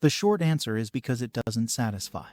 The short answer is because it doesn't satisfy.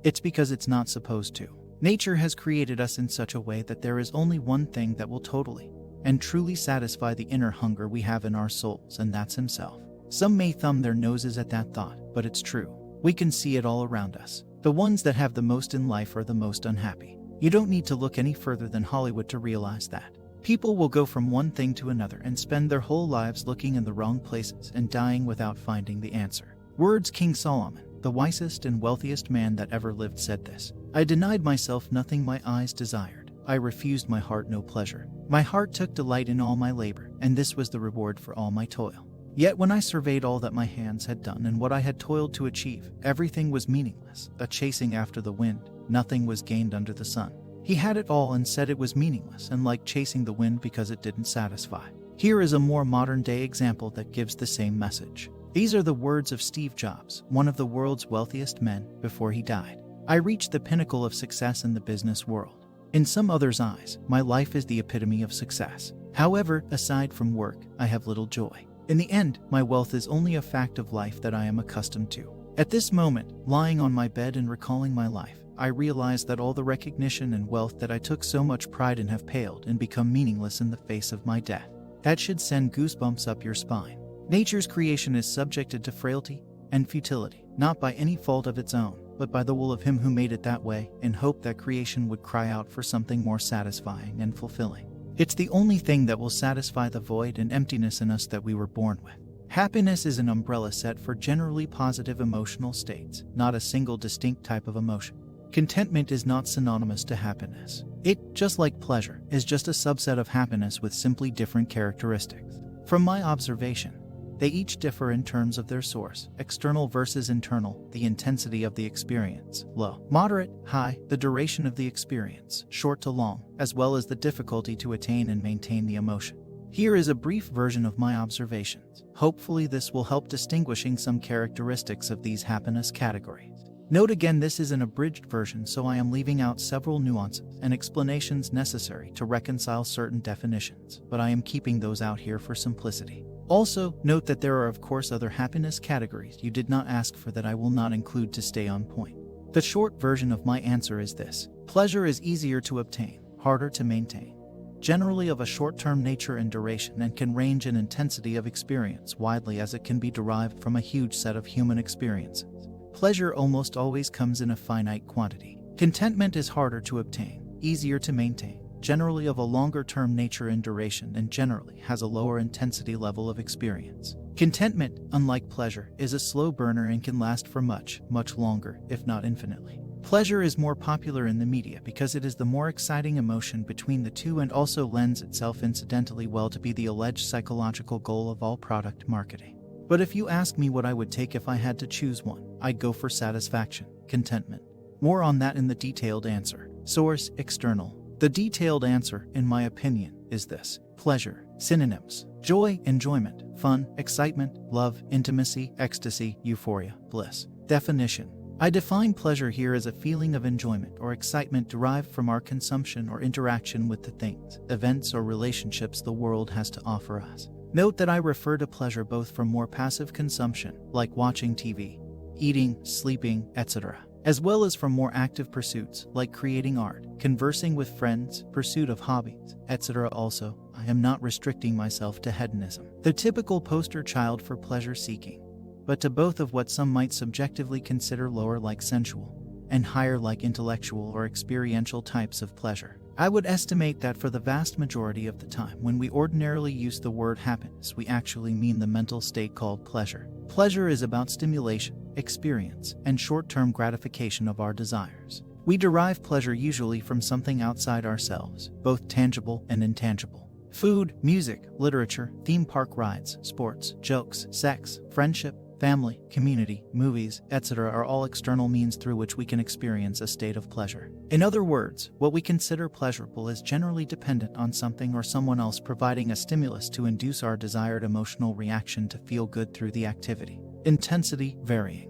It's because it's not supposed to. Nature has created us in such a way that there is only one thing that will totally and truly satisfy the inner hunger we have in our souls, and that's Himself. Some may thumb their noses at that thought, but it's true. We can see it all around us. The ones that have the most in life are the most unhappy. You don't need to look any further than Hollywood to realize that. People will go from one thing to another and spend their whole lives looking in the wrong places and dying without finding the answer. Words King Solomon, the wisest and wealthiest man that ever lived, said this: "I denied myself nothing my eyes desired. I refused my heart no pleasure. My heart took delight in all my labor, and this was the reward for all my toil. Yet when I surveyed all that my hands had done and what I had toiled to achieve, everything was meaningless, a chasing after the wind. Nothing was gained under the sun." He had it all and said it was meaningless and like chasing the wind because it didn't satisfy. Here is a more modern-day example that gives the same message. These are the words of Steve Jobs, one of the world's wealthiest men, before he died. "I reached the pinnacle of success in the business world. In some others' eyes, my life is the epitome of success. However, aside from work, I have little joy. In the end, my wealth is only a fact of life that I am accustomed to. At this moment, lying on my bed and recalling my life, I realize that all the recognition and wealth that I took so much pride in have paled and become meaningless in the face of my death." That should send goosebumps up your spine. Nature's creation is subjected to frailty and futility, not by any fault of its own, but by the will of Him who made it that way, in hope that creation would cry out for something more satisfying and fulfilling. It's the only thing that will satisfy the void and emptiness in us that we were born with. Happiness is an umbrella set for generally positive emotional states, not a single distinct type of emotion. Contentment is not synonymous to happiness. It, just like pleasure, is just a subset of happiness with simply different characteristics. From my observation, they each differ in terms of their source: external versus internal, the intensity of the experience, low, moderate, high, the duration of the experience, short to long, as well as the difficulty to attain and maintain the emotion. Here is a brief version of my observations. Hopefully this will help distinguishing some characteristics of these happiness categories. Note again, this is an abridged version, so I am leaving out several nuances and explanations necessary to reconcile certain definitions, but I am keeping those out here for simplicity. Also, note that there are of course other happiness categories you did not ask for that I will not include to stay on point. The short version of my answer is this: pleasure is easier to obtain, harder to maintain, generally of a short-term nature and duration, and can range in intensity of experience widely as it can be derived from a huge set of human experiences. Pleasure almost always comes in a finite quantity. Contentment is harder to obtain, easier to maintain, generally of a longer-term nature and duration, and generally has a lower intensity level of experience. Contentment, unlike pleasure, is a slow burner and can last for much, much longer, if not infinitely. Pleasure is more popular in the media because it is the more exciting emotion between the two and also lends itself incidentally well to be the alleged psychological goal of all product marketing. But if you ask me what I would take if I had to choose one, I'd go for satisfaction, contentment. More on that in the detailed answer. Source: external. The detailed answer, in my opinion, is this: pleasure. Synonyms: joy, enjoyment, fun, excitement, love, intimacy, ecstasy, euphoria, bliss. Definition: I define pleasure here as a feeling of enjoyment or excitement derived from our consumption or interaction with the things, events, or relationships the world has to offer us. Note that I refer to pleasure both from more passive consumption, like watching TV, eating, sleeping, etc., as well as from more active pursuits, like creating art, conversing with friends, pursuit of hobbies, etc. Also, I am not restricting myself to hedonism, the typical poster child for pleasure seeking, but to both of what some might subjectively consider lower, like sensual, and higher, like intellectual or experiential types of pleasure. I would estimate that for the vast majority of the time when we ordinarily use the word happiness, we actually mean the mental state called pleasure. Pleasure is about stimulation, experience, and short-term gratification of our desires. We derive pleasure usually from something outside ourselves, both tangible and intangible. Food, music, literature, theme park rides, sports, jokes, sex, friendship, family, community, movies, etc. are all external means through which we can experience a state of pleasure. In other words, what we consider pleasurable is generally dependent on something or someone else providing a stimulus to induce our desired emotional reaction to feel good through the activity. Intensity varying.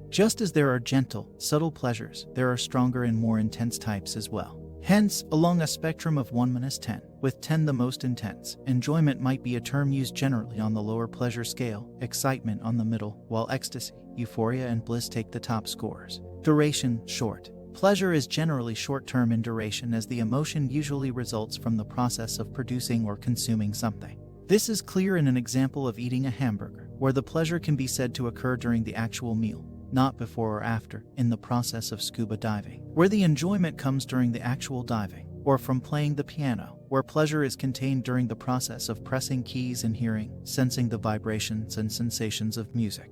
Just as there are gentle, subtle pleasures, there are stronger and more intense types as well. Hence, along a spectrum of 1–10, with 10 the most intense, enjoyment might be a term used generally on the lower pleasure scale, excitement on the middle, while ecstasy, euphoria, and bliss take the top scores. Duration, short. Pleasure is generally short-term in duration as the emotion usually results from the process of producing or consuming something. This is clear in an example of eating a hamburger, where the pleasure can be said to occur during the actual meal, not before or after, in the process of scuba diving, where the enjoyment comes during the actual diving, or from playing the piano, where pleasure is contained during the process of pressing keys and hearing, sensing the vibrations and sensations of music.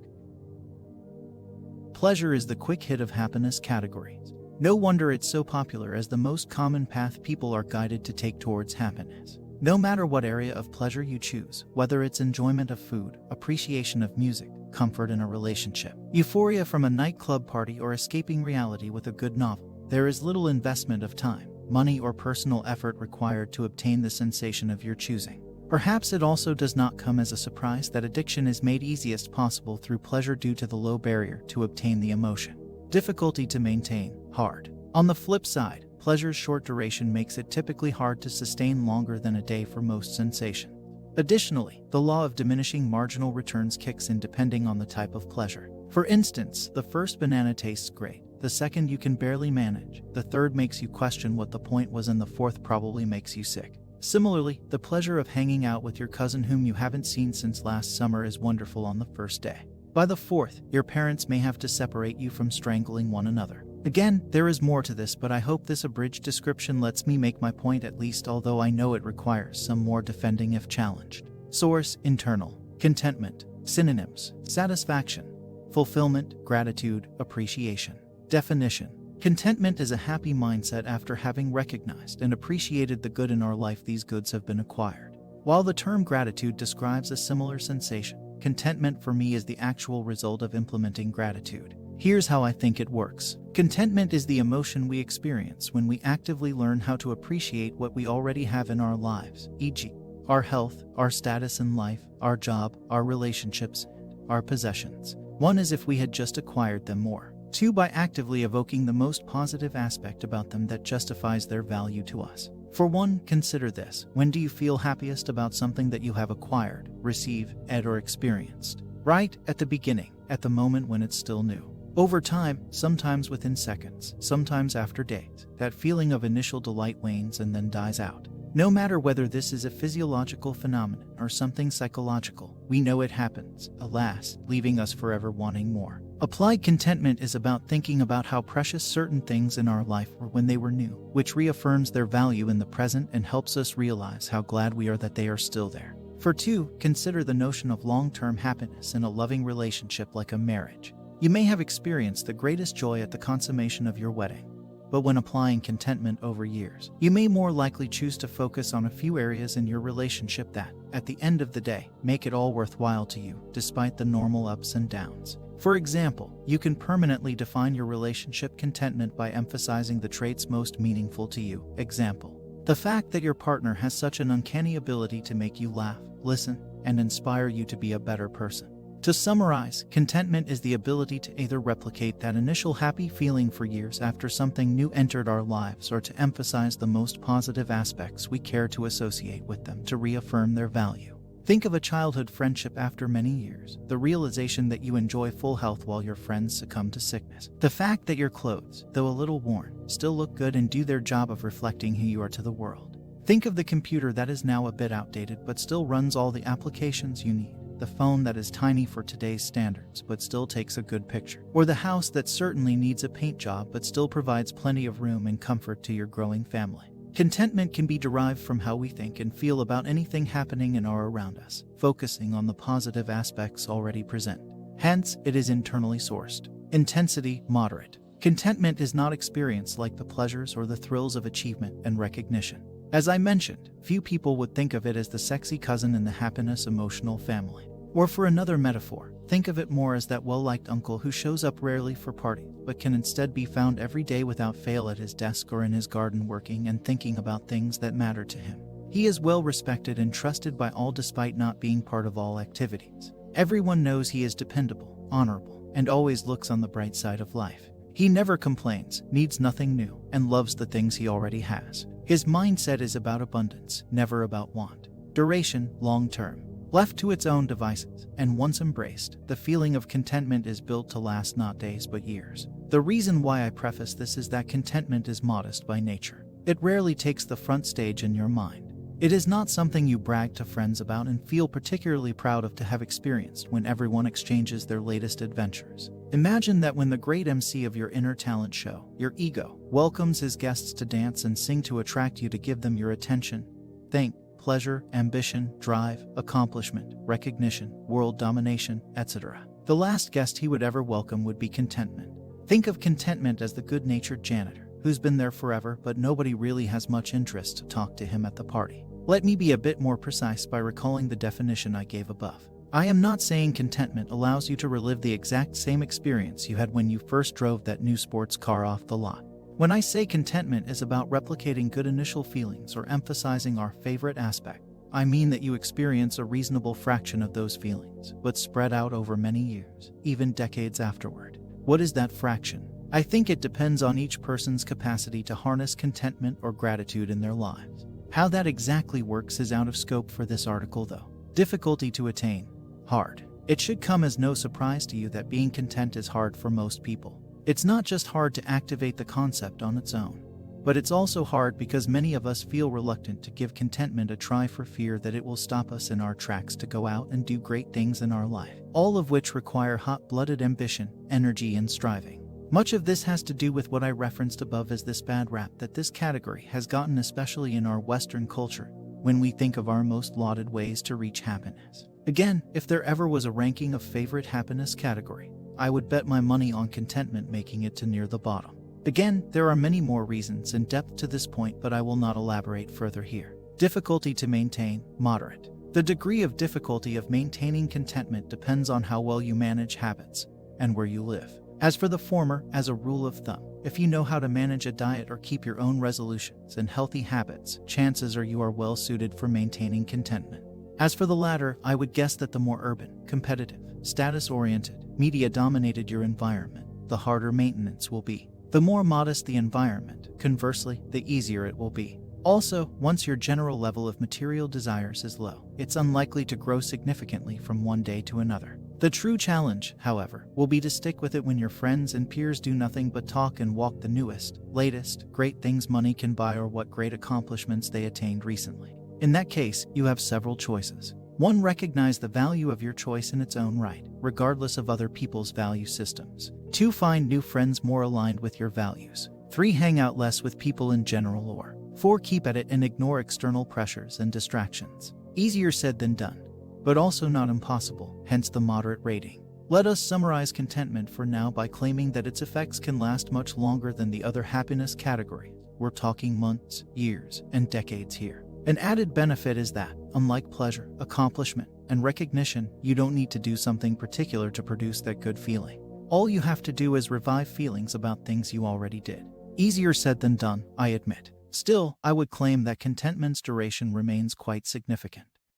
Pleasure is the quick hit of happiness categories. No wonder it's so popular as the most common path people are guided to take towards happiness. No matter what area of pleasure you choose, whether it's enjoyment of food, appreciation of music, comfort in a relationship, euphoria from a nightclub party, or escaping reality with a good novel, there is little investment of time, money, or personal effort required to obtain the sensation of your choosing. Perhaps it also does not come as a surprise that addiction is made easiest possible through pleasure due to the low barrier to obtain the emotion. Difficulty to maintain, hard. On the flip side, pleasure's short duration makes it typically hard to sustain longer than a day for most sensations. Additionally, the law of diminishing marginal returns kicks in depending on the type of pleasure. For instance, the first banana tastes great, the second you can barely manage, the third makes you question what the point was, and the fourth probably makes you sick. Similarly, the pleasure of hanging out with your cousin whom you haven't seen since last summer is wonderful on the first day. By the fourth, your parents may have to separate you from strangling one another. Again, there is more to this, but I hope this abridged description lets me make my point at least, although I know it requires some more defending if challenged. Source: internal. Contentment. Synonyms: satisfaction, fulfillment, gratitude, appreciation. Definition: contentment is a happy mindset after having recognized and appreciated the good in our life these goods have been acquired. While the term gratitude describes a similar sensation, contentment for me is the actual result of implementing gratitude. Here's how I think it works. Contentment is the emotion we experience when we actively learn how to appreciate what we already have in our lives, e.g., our health, our status in life, our job, our relationships, our possessions. 1 is if we had just acquired them more. 2, by actively evoking the most positive aspect about them that justifies their value to us. For 1, consider this. When do you feel happiest about something that you have acquired, received, or experienced? Right at the beginning, at the moment when it's still new. Over time, sometimes within seconds, sometimes after days, that feeling of initial delight wanes and then dies out. No matter whether this is a physiological phenomenon or something psychological, we know it happens, alas, leaving us forever wanting more. Applied contentment is about thinking about how precious certain things in our life were when they were new, which reaffirms their value in the present and helps us realize how glad we are that they are still there. For 2, consider the notion of long-term happiness in a loving relationship like a marriage. You may have experienced the greatest joy at the consummation of your wedding, but when applying contentment over years, you may more likely choose to focus on a few areas in your relationship that, at the end of the day, make it all worthwhile to you, despite the normal ups and downs. For example, you can permanently define your relationship contentment by emphasizing the traits most meaningful to you. Example: the fact that your partner has such an uncanny ability to make you laugh, listen, and inspire you to be a better person. To summarize, contentment is the ability to either replicate that initial happy feeling for years after something new entered our lives, or to emphasize the most positive aspects we care to associate with them to reaffirm their value. Think of a childhood friendship after many years, the realization that you enjoy full health while your friends succumb to sickness. The fact that your clothes, though a little worn, still look good and do their job of reflecting who you are to the world. Think of the computer that is now a bit outdated but still runs all the applications you need. The phone that is tiny for today's standards but still takes a good picture. Or the house that certainly needs a paint job but still provides plenty of room and comfort to your growing family. Contentment can be derived from how we think and feel about anything happening in or around us, focusing on the positive aspects already present. Hence, it is internally sourced. Intensity, moderate. Contentment is not experienced like the pleasures or the thrills of achievement and recognition. As I mentioned, few people would think of it as the sexy cousin in the happiness emotional family. Or for another metaphor, think of it more as that well-liked uncle who shows up rarely for parties, but can instead be found every day without fail at his desk or in his garden working and thinking about things that matter to him. He is well respected and trusted by all despite not being part of all activities. Everyone knows he is dependable, honorable, and always looks on the bright side of life. He never complains, needs nothing new, and loves the things he already has. His mindset is about abundance, never about want. Duration, long term. Left to its own devices, and once embraced, the feeling of contentment is built to last not days but years. The reason why I preface this is that contentment is modest by nature. It rarely takes the front stage in your mind. It is not something you brag to friends about and feel particularly proud of to have experienced when everyone exchanges their latest adventures. Imagine that when the great MC of your inner talent show, your ego, welcomes his guests to dance and sing to attract you to give them your attention, think, pleasure, ambition, drive, accomplishment, recognition, world domination, etc. The last guest he would ever welcome would be contentment. Think of contentment as the good-natured janitor, who's been there forever but nobody really has much interest to talk to him at the party. Let me be a bit more precise by recalling the definition I gave above. I am not saying contentment allows you to relive the exact same experience you had when you first drove that new sports car off the lot. When I say contentment is about replicating good initial feelings or emphasizing our favorite aspect, I mean that you experience a reasonable fraction of those feelings, but spread out over many years, even decades afterward. What is that fraction? I think it depends on each person's capacity to harness contentment or gratitude in their lives. How that exactly works is out of scope for this article though. Difficulty to attain. Hard. It should come as no surprise to you that being content is hard for most people. It's not just hard to activate the concept on its own, but it's also hard because many of us feel reluctant to give contentment a try for fear that it will stop us in our tracks to go out and do great things in our life, all of which require hot-blooded ambition, energy, and striving. Much of this has to do with what I referenced above as this bad rap that this category has gotten, especially in our Western culture, when we think of our most lauded ways to reach happiness. Again, if there ever was a ranking of favorite happiness category, I would bet my money on contentment making it to near the bottom. Again, there are many more reasons in depth to this point, but I will not elaborate further here. Difficulty to maintain, moderate. The degree of difficulty of maintaining contentment depends on how well you manage habits and where you live. As for the former, as a rule of thumb, if you know how to manage a diet or keep your own resolutions and healthy habits, chances are you are well suited for maintaining contentment. As for the latter, I would guess that the more urban, competitive, status-oriented, media-dominated your environment, the harder maintenance will be. The more modest the environment, conversely, the easier it will be. Also, once your general level of material desires is low, it's unlikely to grow significantly from one day to another. The true challenge, however, will be to stick with it when your friends and peers do nothing but talk and walk the newest, latest, great things money can buy or what great accomplishments they attained recently. In that case, you have several choices. 1. Recognize the value of your choice in its own right, regardless of other people's value systems. 2. Find new friends more aligned with your values. 3. Hang out less with people in general. Or 4. Keep at it and ignore external pressures and distractions. Easier said than done, but also not impossible, hence the moderate rating. Let us summarize contentment for now by claiming that its effects can last much longer than the other happiness categories. We're talking months, years, and decades here. An added benefit is that, unlike pleasure, accomplishment, and recognition, you don't need to do something particular to produce that good feeling. All you have to do is revive feelings about things you already did. Easier said than done, I admit. Still, I would claim that contentment's duration remains quite significant.